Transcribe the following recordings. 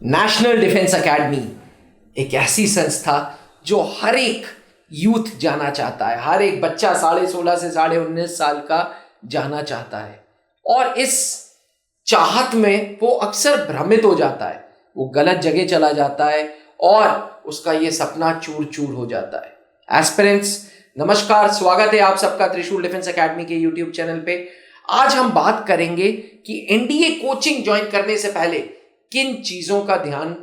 National defence academy एक ऐसी संस्था जो हर एक यूथ जाना चाहता है, हर एक बच्चा 16.5 से 19.5 साल का जाना चाहता है और इस चाहत में वो अक्सर भ्रमित हो जाता है, वो गलत जगह चला जाता है और उसका ये सपना चूर चूर हो जाता है। एस्पिरेंट्स नमस्कार, स्वागत है आप सबका त्रिशूल डिफेंस एकेडमी के यूट्यूब चैनल पे। आज हम बात करेंगे कि एनडीए कोचिंग ज्वाइन करने से पहले किन चीजों का ध्यान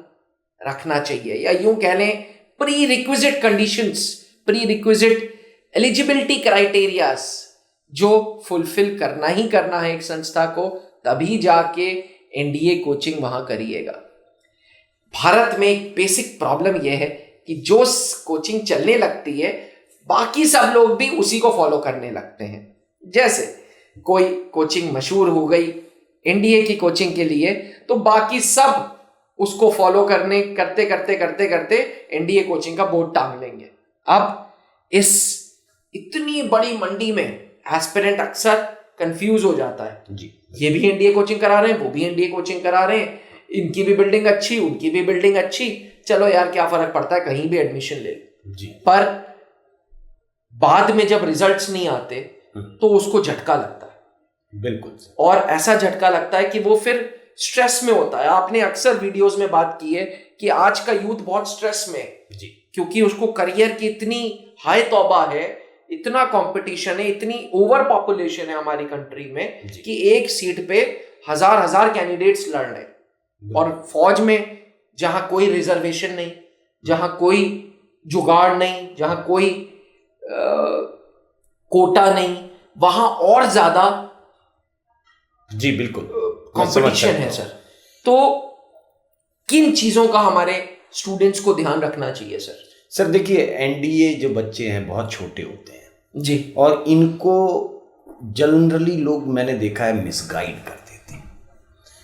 रखना चाहिए, या यूं कह लें pre requisite conditions, pre requisite eligibility criterias जो फुलफिल करना ही करना है एक संस्था को, तभी जाके एनडीए कोचिंग वहां करिएगा। भारत में एक बेसिक प्रॉब्लम यह है कि जो कोचिंग चलने लगती है बाकी सब लोग भी उसी को फॉलो करने लगते हैं। जैसे कोई कोचिंग मशहूर हो गई एनडीए की कोचिंग के लिए, तो बाकी सब उसको फॉलो करते एनडीए कोचिंग का बोर्ड टांग लेंगे। अब इस इतनी बड़ी मंडी में एस्पिरेंट अक्सर कंफ्यूज हो जाता है जी, ये भी एनडीए कोचिंग करा रहे हैं, वो भी एनडीए कोचिंग करा रहे हैं, इनकी भी बिल्डिंग अच्छी, उनकी भी बिल्डिंग अच्छी, चलो यार क्या फर्क पड़ता है, कहीं भी एडमिशन ले लो जी। पर बाद में जब रिजल्ट्स नहीं आते तो उसको झटका लगता है, बिल्कुल, और ऐसा झटका लगता है कि वो फिर स्ट्रेस में होता है। आपने अक्सर वीडियोस में बात की है कि आज का यूथ बहुत स्ट्रेस में है जी, क्योंकि उसको करियर की इतनी हाई तौबा है, इतना कंपटीशन है, इतनी ओवर पॉपुलेशन है हमारी कंट्री में कि एक सीट पे हजार कैंडिडेट्स लड़ रहे हैं। और फौज में जहां कोई रिजर्वेशन नहीं, जहां कोई जुगाड़ नहीं, जहां कोई कोटा नहीं, वहां और ज्यादा जी बिल्कुल कंपटीशन है सर। तो किन चीजों का हमारे स्टूडेंट्स को ध्यान रखना चाहिए सर? सर देखिए, एनडीए जो बच्चे हैं बहुत छोटे होते हैं जी, और इनको जनरली लोग, मैंने देखा है, मिसगाइड कर देते हैं,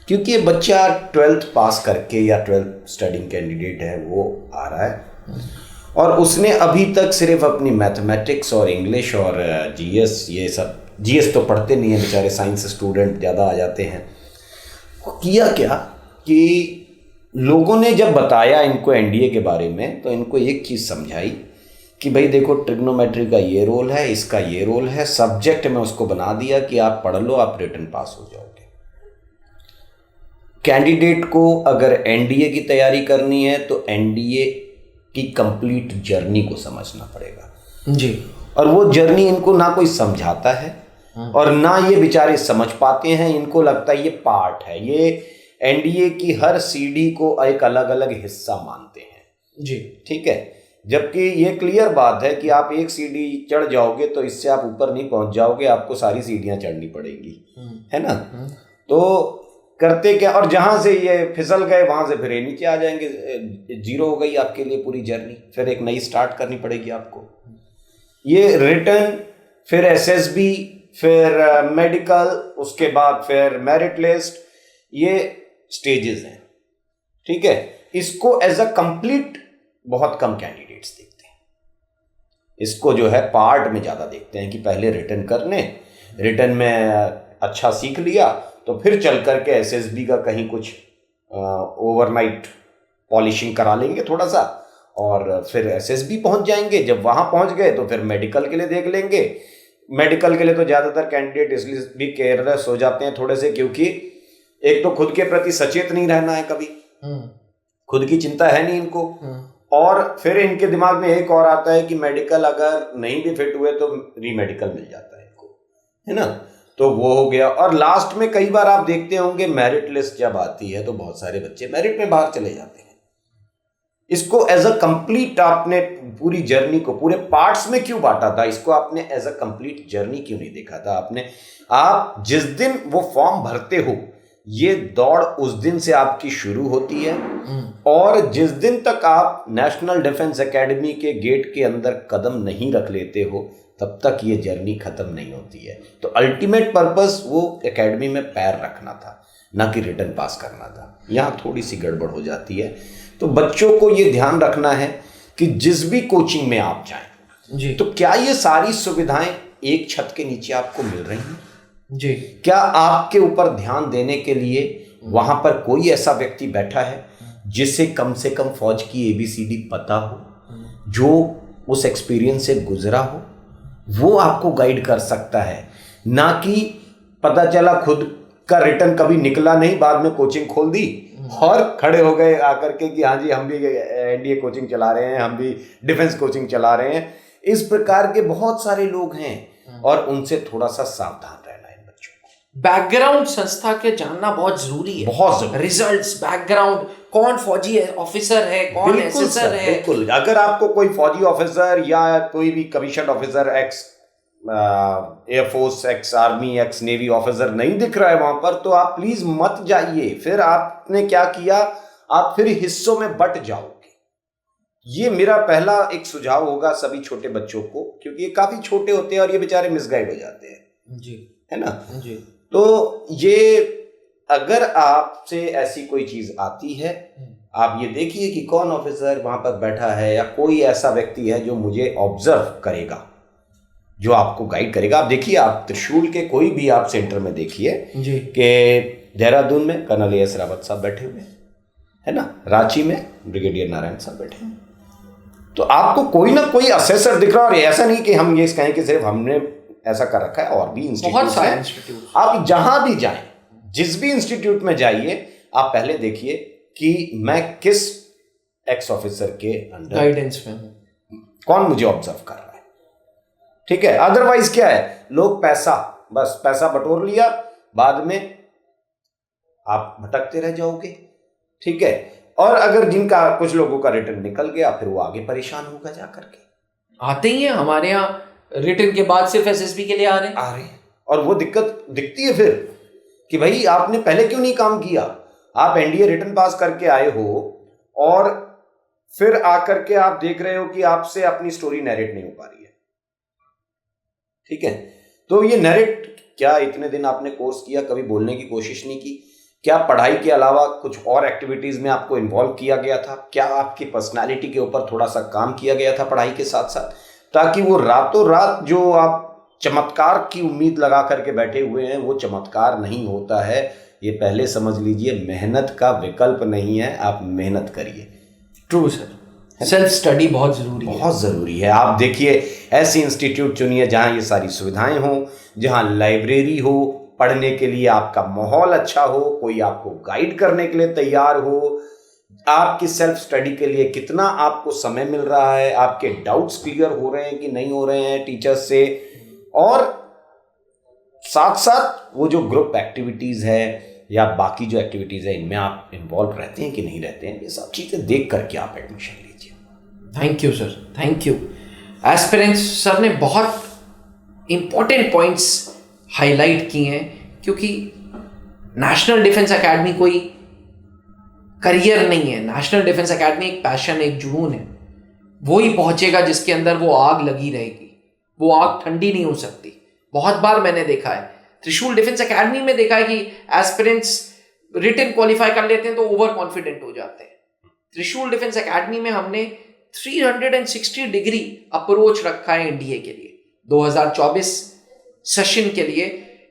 क्योंकि ये बच्चा 12th पास करके या 12th स्टडिंग कैंडिडेट है, वो आ रहा है और उसने अभी तक सिर्फ अपनी मैथमेटिक्स और इंग्लिश और जीएस, ये सब, जीएस तो पढ़ते नहीं है बेचारे, साइंस स्टूडेंट ज़्यादा आ जाते हैं। किया क्या कि लोगों ने जब बताया इनको एनडीए के बारे में, तो इनको एक चीज़ समझाई कि भाई देखो, ट्रिग्नोमेट्री का ये रोल है, इसका ये रोल है, सब्जेक्ट में उसको बना दिया कि आप पढ़ लो, आप रिटन पास हो जाओगे। कैंडिडेट को अगर एनडीए की तैयारी करनी है तो एनडीए की कंप्लीट जर्नी को समझना पड़ेगा जी। और वो जर्नी इनको ना कोई समझाता है और ना ये बेचारे समझ पाते हैं। इनको लगता है ये पार्ट है, ये एनडीए की हर सीढ़ी को एक अलग अलग हिस्सा मानते हैं जी, ठीक है। जबकि ये क्लियर बात है कि आप एक सीढ़ी चढ़ जाओगे तो इससे आप ऊपर नहीं पहुंच जाओगे, आपको सारी सीढ़ियां चढ़नी पड़ेगी, है ना। तो करते क्या, और जहां से ये फिसल गए वहां से फिर ये नीचे आ जाएंगे, जीरो हो गई आपके लिए पूरी जर्नी, फिर एक नई स्टार्ट करनी पड़ेगी आपको। ये रिटन, फिर एसएसबी, फिर मेडिकल, उसके बाद फिर मेरिट लिस्ट, ये स्टेजेस हैं, ठीक है। इसको एज अ कंप्लीट बहुत कम कैंडिडेट्स देखते हैं, इसको जो है पार्ट में ज़्यादा देखते हैं कि पहले रिटन करने, रिटन में अच्छा सीख लिया तो फिर चल करके एसएसबी का कहीं कुछ ओवरनाइट पॉलिशिंग करा लेंगे थोड़ा सा, और फिर एसएसबी पहुंच जाएंगे। जब वहां पहुंच गए तो फिर मेडिकल के लिए देख लेंगे। मेडिकल के लिए तो ज़्यादातर कैंडिडेट इसलिए भी केयरलेस हो जाते हैं थोड़े से, क्योंकि एक तो खुद के प्रति सचेत नहीं रहना है, कभी खुद की चिंता है नहीं इनको, और फिर इनके दिमाग में एक और आता है कि मेडिकल अगर नहीं भी फिट हुए तो री मेडिकल मिल जाता है इनको, है ना। तो वो हो गया। और लास्ट में कई बार आप देखते होंगे मेरिट लिस्ट जब आती है तो बहुत सारे बच्चे मेरिट में बाहर चले जाते हैं। इसको एज अ कंप्लीट आपने पूरी जर्नी को पूरे पार्ट्स में क्यों बांटा था, इसको आपने एज अ कंप्लीट जर्नी क्यों नहीं देखा था आपने? आप जिस दिन वो फॉर्म भरते हो, ये दौड़ उस दिन से आपकी शुरू होती है, और जिस दिन तक आप नेशनल डिफेंस एकेडमी के गेट के अंदर कदम नहीं रख लेते हो, तब तक ये जर्नी खत्म नहीं होती है। तो अल्टीमेट पर्पस वो एकेडमी में पैर रखना था, ना कि रिटन पास करना था। यहाँ थोड़ी सी गड़बड़ हो जाती है। तो बच्चों को ये ध्यान रखना है कि जिस भी कोचिंग में आप जाएं जी, तो क्या ये सारी सुविधाएं एक छत के नीचे आपको मिल रही हैं जी? क्या आपके ऊपर ध्यान देने के लिए वहां पर कोई ऐसा व्यक्ति बैठा है जिसे कम से कम फौज की ABCD पता हो, जो उस एक्सपीरियंस से गुजरा हो, वो आपको गाइड कर सकता है। ना कि पता चला खुद का रिटर्न कभी निकला नहीं, बाद में कोचिंग खोल दी और खड़े हो गए आकर के कि हाँ जी हम भी NDA कोचिंग चला रहे हैं, हम भी डिफेंस कोचिंग चला रहे हैं। इस प्रकार के बहुत सारे लोग हैं और उनसे थोड़ा सा सावधान रहना है बच्चों को। बैकग्राउंड संस्था के जानना बहुत जरूरी है, बहुत जरूरी। रिजल्ट्स, बैकग्राउंड, कौन फौजी ऑफिसर है, कौन एसएसआर है। बिल्कुल, अगर आपको कोई फौजी ऑफिसर या कोई भी commission officer, x air force, ex army, x navy officer नहीं दिख रहा है वहां पर, तो आप प्लीज मत जाइए। फिर आपने क्या किया, आप फिर हिस्सों में बट जाओगे। ये मेरा पहला एक सुझाव होगा सभी छोटे बच्चों को, क्योंकि ये काफी छोटे होते हैं और ये बेचारे मिसगाइड हो जाते हैं जी, है ना जी। तो ये अगर आपसे ऐसी कोई चीज आती है, आप ये देखिए कि कौन ऑफिसर वहां पर बैठा है या कोई ऐसा व्यक्ति है जो मुझे ऑब्जर्व करेगा, जो आपको गाइड करेगा। आप देखिए, आप त्रिशूल के कोई भी आप सेंटर में देखिए कि देहरादून में कर्नल AS रावत साहब बैठे हुए हैं, है ना, रांची में ब्रिगेडियर नारायण साहब बैठे हैं। तो आपको कोई ना कोई असेसर दिख रहा है। और ऐसा नहीं कि हम ये कहें कि सिर्फ हमने ऐसा कर रखा है, और भी इंस्टीट्यूट हैं। आप जहां भी जाएं, जिस भी इंस्टीट्यूट में जाइए, आप पहले देखिए कि मैं किस एक्स ऑफिसर के अंडर गाइडेंस में हूं, कौन मुझे ऑब्जर्व कर रहा है। ठीक है, अदरवाइज क्या है, लोग बस पैसा बटोर लिया, बाद में आप भटकते रह जाओगे। ठीक है, और अगर जिनका कुछ लोगों का रिटर्न निकल गया, फिर वो आगे परेशान होगा जाकर के। आते ही है हमारे यहाँ रिटर्न के बाद सिर्फ SSB के लिए आ रहे हैं। और वो दिक्कत दिखती है फिर कि भाई आपने पहले क्यों नहीं काम किया। आप NDA रिटर्न पास करके आए हो और फिर आकर के आप देख रहे हो कि आपसे अपनी स्टोरी नैरेट नहीं हो पा रही है। ठीक है, तो ये नैरेट, क्या इतने दिन आपने कोर्स किया, कभी बोलने की कोशिश नहीं की? क्या पढ़ाई के अलावा कुछ और एक्टिविटीज में आपको इन्वॉल्व किया गया था? क्या आपकी पर्सनालिटी के ऊपर थोड़ा सा काम किया गया था पढ़ाई के साथ साथ, ताकि वो रातों रात जो आप चमत्कार की उम्मीद लगा करके बैठे हुए हैं, वो चमत्कार नहीं होता है। ये पहले समझ लीजिए, मेहनत का विकल्प नहीं है, आप मेहनत करिए। ट्रू सर, सेल्फ स्टडी बहुत जरूरी है, बहुत जरूरी है। आप देखिए, ऐसी इंस्टीट्यूट चुनिए जहां ये सारी सुविधाएं हो, जहां लाइब्रेरी हो, पढ़ने के लिए आपका माहौल अच्छा हो, कोई आपको गाइड करने के लिए तैयार हो, आपकी सेल्फ स्टडी के लिए कितना आपको समय मिल रहा है, आपके डाउट्स क्लियर हो रहे हैं कि नहीं हो रहे हैं टीचर्स से, और साथ साथ वो जो ग्रुप एक्टिविटीज है या बाकी जो एक्टिविटीज है, इनमें आप इन्वॉल्व रहते हैं कि नहीं रहते हैं, ये सब चीजें देख करके आप एडमिशन लीजिए। Thank you sir, thank you. Aspirants sir ने बहुत इंपॉर्टेंट पॉइंट्स हाईलाइट किए हैं, क्योंकि नेशनल डिफेंस एकेडमी कोई करियर नहीं है। नेशनल डिफेंस एकेडमी एक पैशन, एक जुनून है। वो ही पहुंचेगा जिसके अंदर वो आग लगी रहेगी, वो आग ठंडी नहीं हो सकती। बहुत बार मैंने देखा है, त्रिशूल डिफेंस एकेडमी में देखा है कि एस्पिरेंट्स रिटन क्वालिफाई कर लेते हैं तो ओवर कॉन्फिडेंट हो जाते हैं। त्रिशूल डिफेंस एकेडमी में हमने 360 डिग्री अप्रोच रखा है NDA के लिए। 2024 सेशन के लिए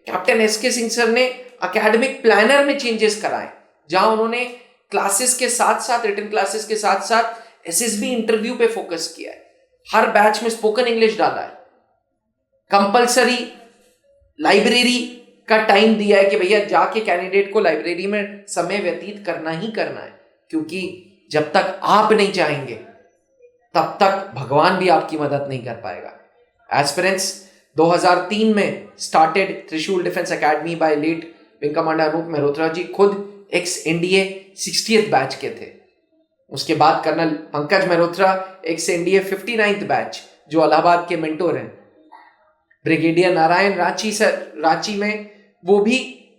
कैप्टन SK सिंह सर ने एकेडमिक प्लानर में चेंजेस कराए, जहां उन्होंने क्लासेस के साथ साथ, रिटन क्लासेस के साथ साथ SSB इंटरव्यू पे फोकस किया है। हर बैच में स्पोकन इंग्लिश डाला है, कंपलसरी लाइब्रेरी का टाइम दिया है कि भैया जाके कैंडिडेट को लाइब्रेरी में समय व्यतीत करना ही करना है, क्योंकि जब तक आप नहीं चाहेंगे तब तक भगवान भी आपकी मदद नहीं कर पाएगा। एस्पिरेंट्स 2003 में started Trishul defence academy by late wing commander Anoop Mehrotra ji, खुद एक्स NDA 60th बैच के थे। उसके बाद colonel Pankaj Mehrotra ex NDA 59th batch, जो इलाहाबाद के मेंटोर हैं। ब्रिगेडियर नारायण रांची में वो भी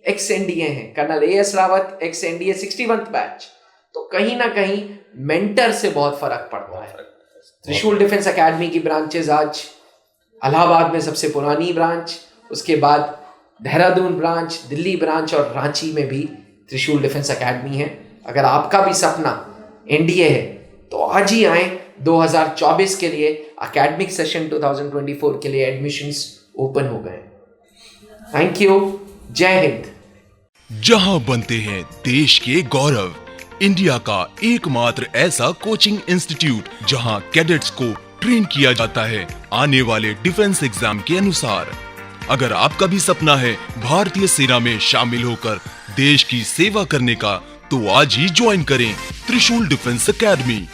एक्स NDA हैं। Colonel AS Rawat ex NDA 61th batch. तो कहीं ना कहीं मेंटर से बहुत फर्क पड़ता है। त्रिशूल डिफेंस एकेडमी की ब्रांचेस आज इलाहाबाद में सबसे पुरानी ब्रांच, उसके बाद देहरादून ब्रांच, दिल्ली ब्रांच और रांची में भी त्रिशूल डिफेंस एकेडमी है। अगर आपका भी सपना NDA है तो आज ही आए। 2024 के लिए एकेडमिक सेशन 2024 के लिए एडमिशंस ओपन हो गए। थैंक यू, जय हिंद। जहां बनते हैं देश के गौरव, इंडिया का एकमात्र ऐसा कोचिंग इंस्टीट्यूट जहां कैडेट्स को ट्रेन किया जाता है आने वाले डिफेंस एग्जाम के अनुसार। अगर आपका भी सपना है भारतीय सेना में शामिल होकर देश की सेवा करने का, तो आज ही ज्वाइन करें त्रिशूल डिफेंस एकेडमी।